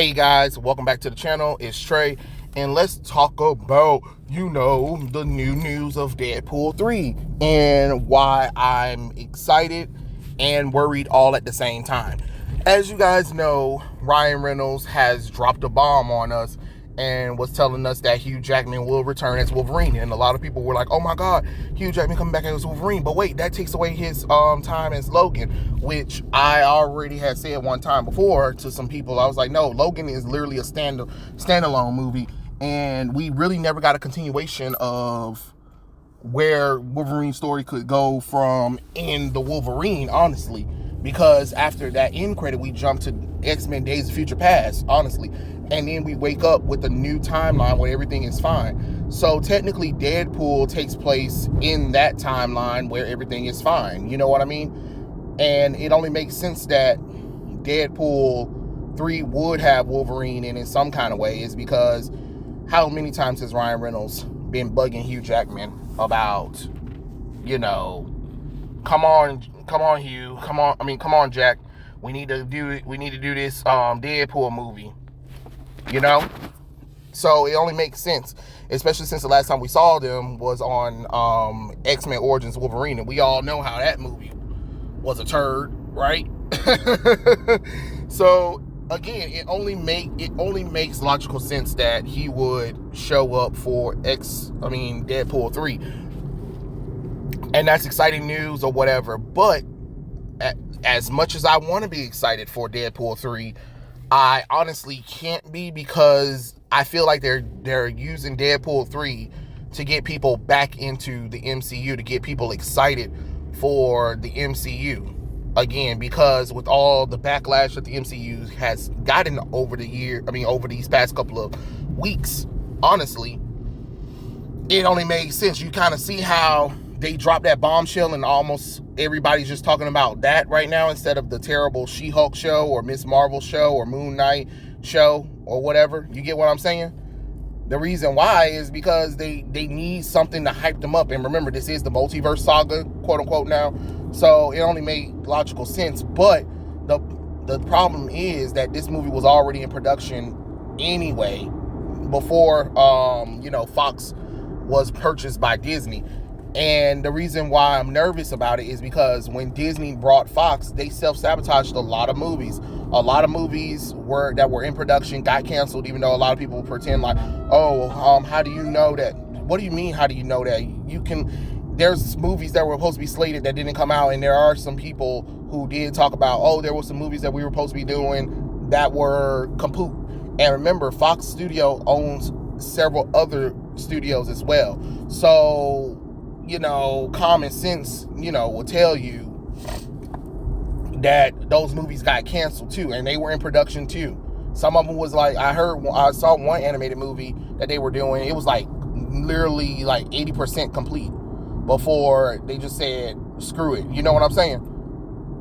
Hey guys, welcome back to the channel. It's Trey, and let's talk about, the new news of Deadpool 3 and why I'm excited and worried all at the same time. As you guys know, Ryan Reynolds has dropped a bomb on us and was telling us that Hugh Jackman will return as Wolverine. And a lot of people were like, oh my God, Hugh Jackman coming back as Wolverine. But wait, that takes away his time as Logan, which I already had said one time before to some people. I was like, no, Logan is literally a standalone movie. And we really never got a continuation of where Wolverine's story could go from in the Wolverine, honestly. Because after that end credit, we jumped to X-Men Days of Future Past, honestly. And then we wake up with a new timeline where everything is fine. So technically, Deadpool takes place in that timeline where everything is fine. You know what I mean? And it only makes sense that Deadpool 3 would have Wolverine in some kind of way, is because how many times has Ryan Reynolds been bugging Hugh Jackman about, come on Hugh, come on Jack, we need to do this Deadpool movie, so it only makes sense, especially since the last time we saw them was on X-Men Origins Wolverine, and we all know how that movie was a turd, right? So again, it only makes logical sense that he would show up for Deadpool 3. And that's exciting news or whatever. But as much as I want to be excited for Deadpool 3, I honestly can't be, because I feel like they're using Deadpool 3 to get people back into the MCU, to get people excited for the MCU. Again, because with all the backlash that the MCU has gotten over these past couple of weeks, honestly, it only makes sense. You kind of see how they dropped that bombshell and almost everybody's just talking about that right now instead of the terrible She-Hulk show or Miss Marvel show or Moon Knight show or whatever. You get what I'm saying? The reason why is because they need something to hype them up. And remember, this is the multiverse saga, quote unquote, now. So it only made logical sense. But the problem is that this movie was already in production anyway before Fox was purchased by Disney. And the reason why I'm nervous about it is because when Disney brought Fox, they self-sabotaged a lot of movies. A lot of movies that were in production got canceled, even though a lot of people pretend like, how do you know that? What do you mean, how do you know that? There's movies that were supposed to be slated that didn't come out, and there are some people who did talk about, there were some movies that we were supposed to be doing that were kaput. And remember, Fox Studio owns several other studios as well. So, common sense, will tell you that those movies got canceled too, and they were in production too. Some of them was like, I saw one animated movie that they were doing, it was like literally like 80% complete before they just said, screw it. You know what I'm saying?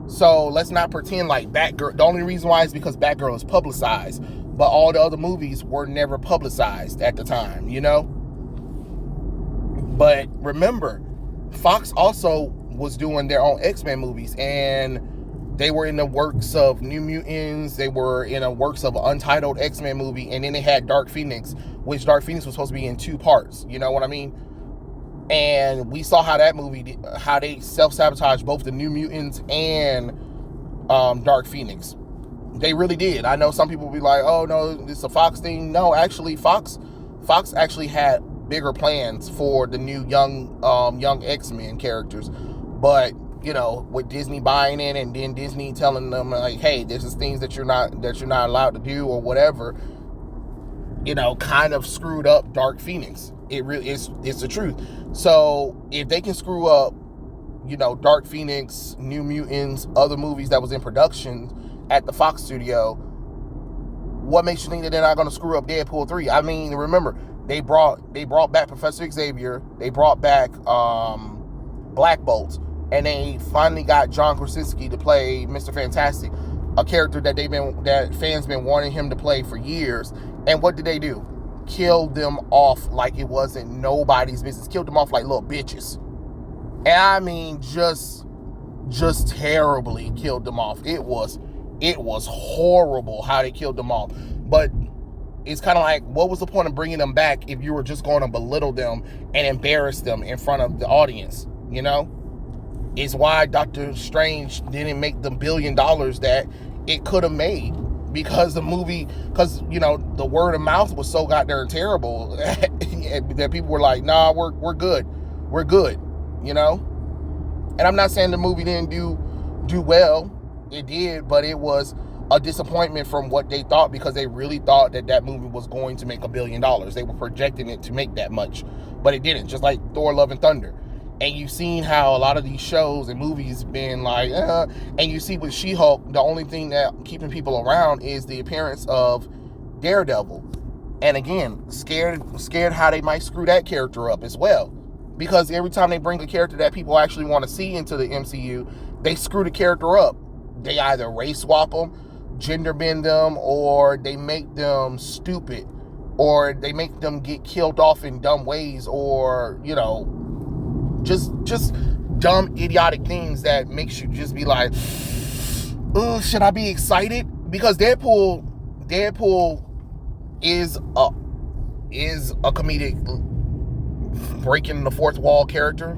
So let's not pretend like Batgirl. The only reason why is because Batgirl is publicized, but all the other movies were never publicized at the time, But remember, Fox also was doing their own X-Men movies, and they were in the works of New Mutants. They were in the works of an untitled X-Men movie, and then they had Dark Phoenix, which Dark Phoenix was supposed to be in 2 parts. You know what I mean? And we saw how that movie, how they self-sabotaged both the New Mutants and Dark Phoenix. They really did. I know some people will be like, oh no, it's a Fox thing. No, actually, Fox actually had bigger plans for the new young X-Men characters. But with Disney buying in, and then Disney telling them like, hey, this is things that you're not allowed to do or whatever, kind of screwed up Dark Phoenix. It's the truth. So if they can screw up, Dark Phoenix, New Mutants, other movies that was in production at the Fox studio, what makes you think that they're not going to screw up Deadpool 3? I mean, remember, they brought back Professor Xavier, they brought back Black Bolt, and they finally got John Krasinski to play Mr. Fantastic, a character that fans been wanting him to play for years. And what did they do? Killed them off like it wasn't nobody's business. Killed them off like little bitches. And I mean, just terribly killed them off. It was horrible how they killed them off. But it's kind of like, what was the point of bringing them back if you were just going to belittle them and embarrass them in front of the audience? You know, it's why Doctor Strange didn't make the $1 billion that it could have made, because the word of mouth was so goddamn terrible that people were like, nah, we're good, you know. And I'm not saying the movie didn't do well. It did, but it was a disappointment from what they thought, because they really thought that movie was going to make $1 billion. They were projecting it to make that much, but it didn't. Just like Thor: Love and Thunder. And you've seen how a lot of these shows and movies been like, and you see with She-Hulk, the only thing that keeping people around is the appearance of Daredevil. And again, scared how they might screw that character up as well. Because every time they bring a character that people actually want to see into the MCU, they screw the character up. They either race swap them, gender bend them, or they make them stupid, or they make them get killed off in dumb ways, or, you know, just dumb, idiotic things that makes you just be like, oh, should I be excited? Because Deadpool is a comedic, breaking the fourth wall character,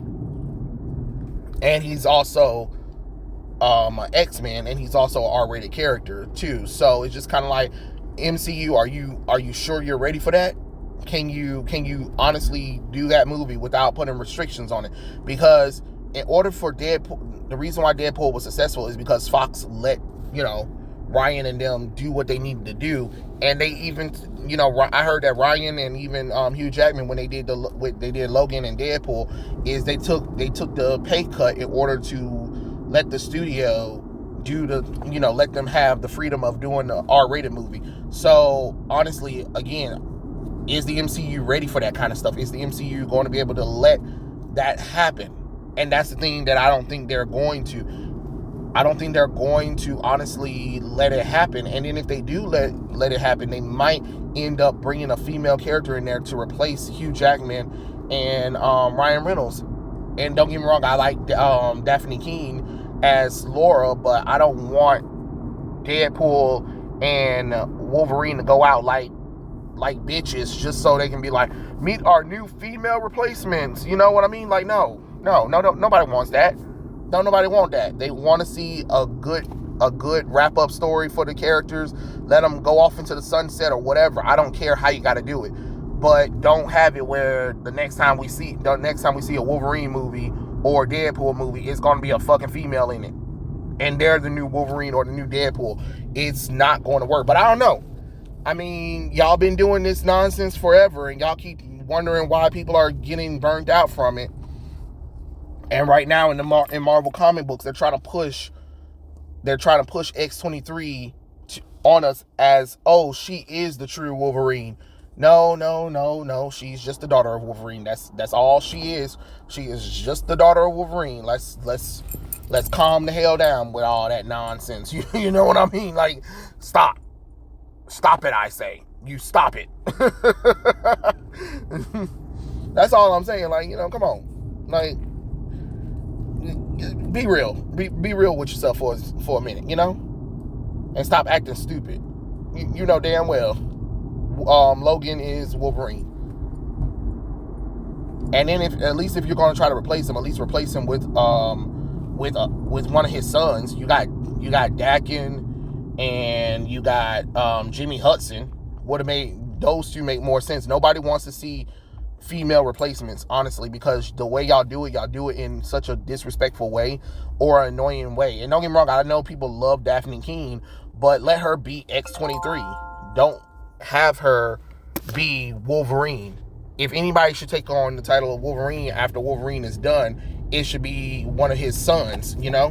and he's also an X-Men, and he's also an R-rated character too. So it's just kind of like, MCU, are you sure you're ready for that? Can you honestly do that movie without putting restrictions on it? Because in order for Deadpool, the reason why Deadpool was successful is because Fox let, you know, Ryan and them do what they needed to do. And they even, you know, I heard that Ryan and even Hugh Jackman, when they did Logan and Deadpool, is they took the pay cut in order to let the studio let them have the freedom of doing the R-rated movie. So honestly, again, is the MCU ready for that kind of stuff? Is the MCU going to be able to let that happen? And that's the thing that I don't think they're going to. I don't think they're going to honestly let it happen. And then if they do let it happen, they might end up bringing a female character in there to replace Hugh Jackman and Ryan Reynolds. And don't get me wrong, I like Daphne Keane as Laura, but I don't want Deadpool and Wolverine to go out like bitches just so they can be like, meet our new female replacements. You know what I mean? Like, no, nobody wants that. No, nobody want that. They want to see a good wrap up story for the characters. Let them go off into the sunset or whatever. I don't care how you got to do it, but don't have it where the next time we see a Wolverine movie or a Deadpool movie, it's going to be a fucking female in it, and they're the new Wolverine or the new Deadpool. It's not going to work. But I don't know. I mean, y'all been doing this nonsense forever, and y'all keep wondering why people are getting burnt out from it. And right now in Marvel comic books, they're trying to push X-23 on us as, oh, she is the true Wolverine. No. She's just the daughter of Wolverine. That's all she is. She is just the daughter of Wolverine. Let's calm the hell down with all that nonsense. You know what I mean? Like, stop it, I say. You stop it. That's all I'm saying. Like, you know, come on. Like, be real. Be real with yourself for a minute, you know? And stop acting stupid. You know damn well Logan is Wolverine. And then if you're going to try to replace him, at least replace him with one of his sons. You got Dakin and you got Jimmy Hudson. Would have made those two make more sense. Nobody wants to see female replacements, honestly, because the way y'all do it in such a disrespectful way or an annoying way. And don't get me wrong, I know people love Daphne Keane, but let her be X-23. Don't have her be Wolverine. If anybody should take on the title of Wolverine after Wolverine is done, it should be one of his sons, you know?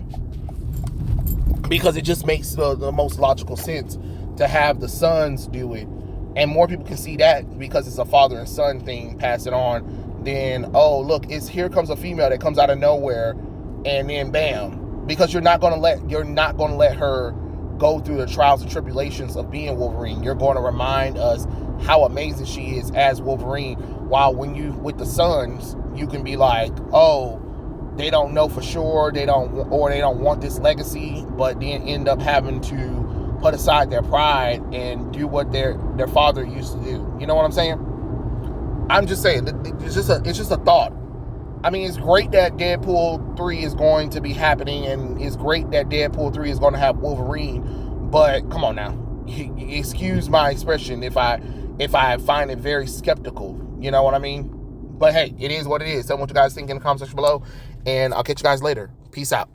Because it just makes the most logical sense to have the sons do it. And more people can see that because it's a father and son thing, pass it on, then, oh, look, here comes a female that comes out of nowhere, and then bam. Because you're not gonna let her go through the trials and tribulations of being Wolverine. You're going to remind us how amazing she is as Wolverine, while when you with the sons, you can be like, oh, they don't know for sure, they don't want this legacy, but then end up having to put aside their pride and do what their father used to do. You know what I'm saying? I'm just saying, it's just a thought. I mean, it's great that Deadpool 3 is going to be happening, and it's great that Deadpool 3 is going to have Wolverine, but come on now. Excuse my expression if I find it very skeptical. You know what I mean? But hey, it is what it is. Tell me what you guys think in the comment section below, and I'll catch you guys later. Peace out.